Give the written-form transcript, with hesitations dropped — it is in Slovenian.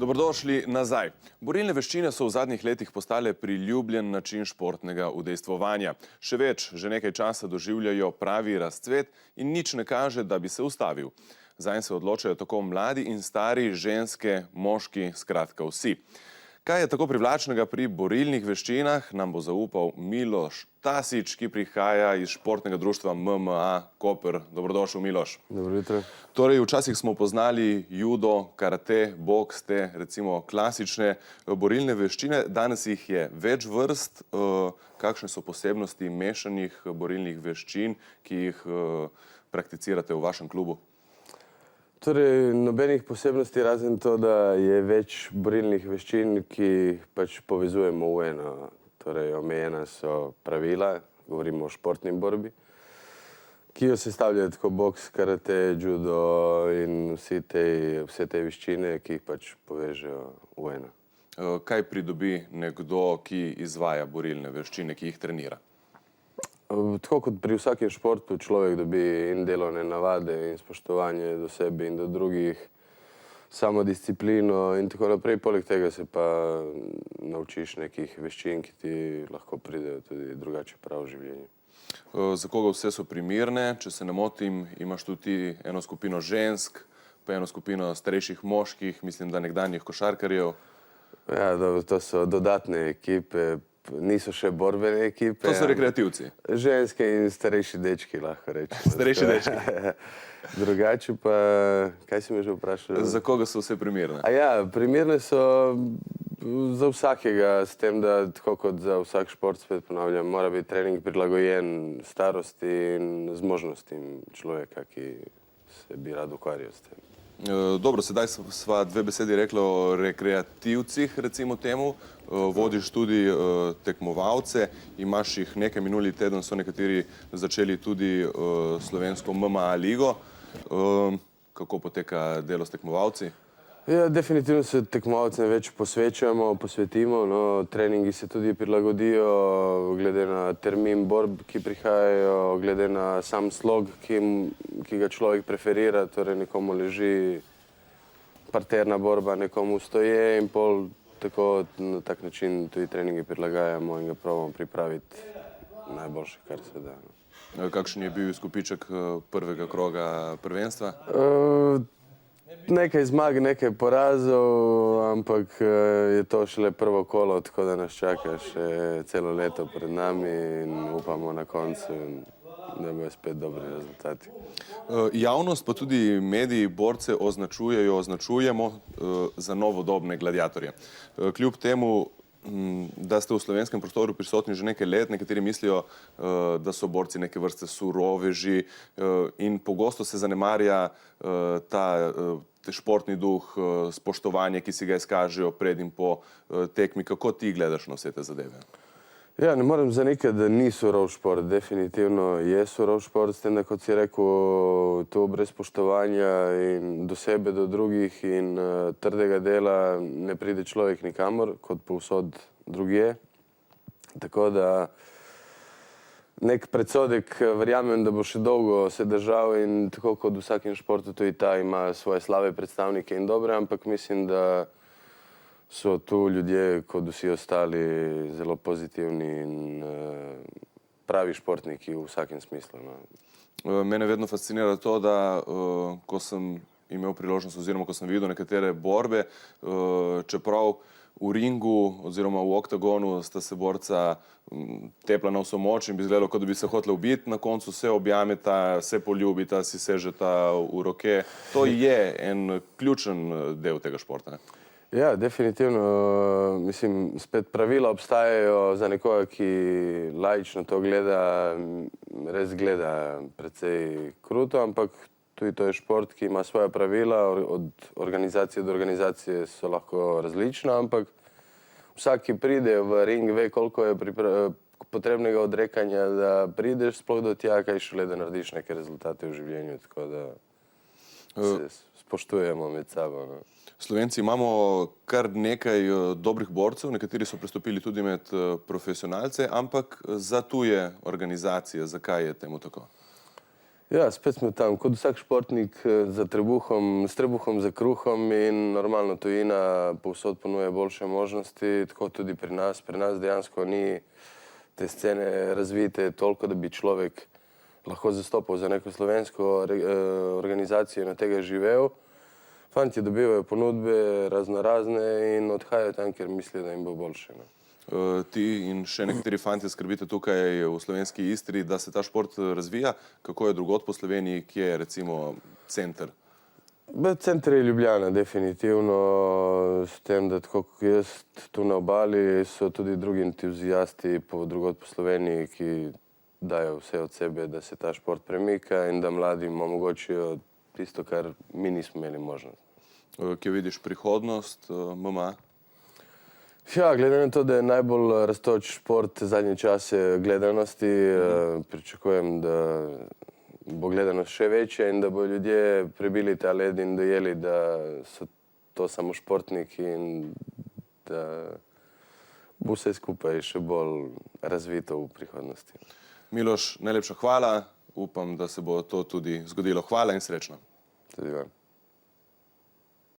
Dobrodošli nazaj. Borilne veščine so v zadnjih letih postale priljubljen način športnega udejstvovanja. Še več, že nekaj časa doživljajo pravi razcvet in nič ne kaže, da bi se ustavil. Zanj se odločajo tako mladi in stari, ženske, moški, skratka vsi. Kaj je tako privlačnega pri borilnih veščinah, nam bo zaupal Miloš Tasič, ki prihaja iz športnega društva MMA Koper. Dobrodošel, Miloš. Dobro jutro. Torej, včasih smo poznali judo, karate, boks, te recimo klasične borilne veščine. Danes jih je več vrst. Kakšne so posebnosti mešanih borilnih veščin, ki jih prakticirate v vašem klubu? Torej, nobenih posebnosti razen to, da je več borilnih veščin, ki pač povezujemo v eno. Torej, omejena so pravila, govorimo o športni borbi, ki jo sestavljajo tako boks, karate, judo in vse te veščine, ki jih pač povežejo v eno. Kaj pridobi nekdo, ki izvaja borilne veščine, ki jih trenira? Tako kot pri vsakem športu človek dobi in delovne navade in spoštovanje do sebe in do drugih, samodisciplino in tako naprej. Poleg tega se pa naučiš nekih veščin, ki ti lahko pridejo tudi drugače prav v življenju. Za koga vse so primerne? Če se ne motim, imaš tudi eno skupino žensk, pa eno skupino starejših moških, mislim, da nekdanjih košarkarjev. Ja, to so dodatne ekipe. Niso še borbene ekipe. To so rekreativci. Ženske in starejši dečki, lahko rečemo. Starejši dečki. Drugače pa, kaj si me že vprašal? Za koga so vse primerne? Primerne so za vsakega, s tem, da tako kot za vsak šport, spet ponavljam, mora biti trening prilagojen starosti in zmožnostim človeka, ki se bi rad ukvarjal s tem. Dobro, sedaj sva dve besedi rekla o rekreativcih, recimo temu. Vodiš tudi tekmovalce, imaš jih nekaj. Minuli teden so nekateri začeli tudi slovensko MMA ligo. Kako poteka delo s tekmovalci? Ja, definitivno se tekmovalcem več posvetimo. Treningi se tudi prilagodijo glede na termin borb, ki prihajajo, glede na sam slog, ki ga človek preferira. Torej, nekomu leži parterna borba, nekomu stoje in pol tako na tak način tudi treningi prilagajamo in ga probamo pripraviti najboljše, kar se da. Kakšen je bil izkupiček prvega kroga prvenstva? Nekaj zmag, nekaj porazov, ampak je to šele prvo kolo, tako da nas čaka še celo leto pred nami in upamo na koncu, da bojo spet dobri rezultati. Javnost pa tudi mediji borce označujemo za novodobne gladiatorje. Kljub temu, da ste v slovenskem prostoru prisotni že nekaj let, nekateri mislijo, da so borci neke vrste suroveži in pogosto se zanemarja ta športni duh, spoštovanje, ki si ga izkažejo pred in po tekmi. Kako ti gledaš na vse te zadeve? Ja, ne morem zanikati, da ni surov šport. Definitivno je surov šport, s tem, da kot si rekel, to brez spoštovanja in do sebe, do drugih in trdega dela ne pride človek nikamor, kot povsod drugje. Tako da nek predsodek verjamem, da bo še dolgo se držal in tako kot v vsakem športu tudi ta ima svoje slabe predstavnike in dobre, ampak mislim, da so tu ljudje, kot vsi ostali, zelo pozitivni in pravi športniki v vsakem smislu. Mene vedno fascinira to, da ko sem imel priložnost oziroma ko sem videl nekatere borbe, čeprav v ringu oziroma v oktagonu sta se borca tepla na vso moč in bi izgledalo, kot da bi se hotela ubiti, na koncu se objameta, se poljubita, si sežeta v roke. To je en ključen del tega športa. Ja, definitivno. Mislim, spet pravila obstajajo za nekoga, ki laično to gleda, res gleda precej kruto, ampak tudi to je šport, ki ima svoja pravila, od organizacije do organizacije so lahko različna, ampak vsak, ki pride v ring, ve, koliko je potrebnega odrekanja, da prideš sploh do tja, kaj šele, da narediš neke rezultate v življenju, tako da se spoštujemo med sabo. Slovenci imamo kar nekaj dobrih borcev, nekateri so prestopili tudi med profesionalce, ampak za tuje organizacije. Zakaj je temu tako? Ja, spet smo tam, kot vsak športnik za trebuhom, s trebuhom za kruhom in normalno tujina povsod ponuja boljše možnosti, tako tudi pri nas. Pri nas dejansko ni te scene razvite toliko, da bi človek lahko zastopal za neko slovensko organizacijo in od tega živel. Fantje dobivajo ponudbe raznorazne in odhajajo tam, ker mislijo, da jim bo boljše. Ti in še nekateri fantje skrbite tukaj v slovenski Istri, da se ta šport razvija. Kako je drugod po Sloveniji, kje je recimo center? Center je Ljubljana, definitivno, s tem, da tako kot jaz tu na obali, so tudi drugi entuzijasti drugod po Sloveniji, ki dajo vse od sebe, da se ta šport premika in da mladim omogočijo tisto, kar mi nismo imeli možnost. Kje vidiš prihodnost MMA? Ja, glede na to, da je najbolj rastoč šport zadnje čase gledanosti, pričakujem, da bo gledanost še večja in da bo ljudje prebili ta led in dojeli, da so to samo športniki in da bo vse skupaj še bolj razvito v prihodnosti. Miloš, najlepša hvala. Upam, da se bo to tudi zgodilo. Hvala in srečno. Tudi vam.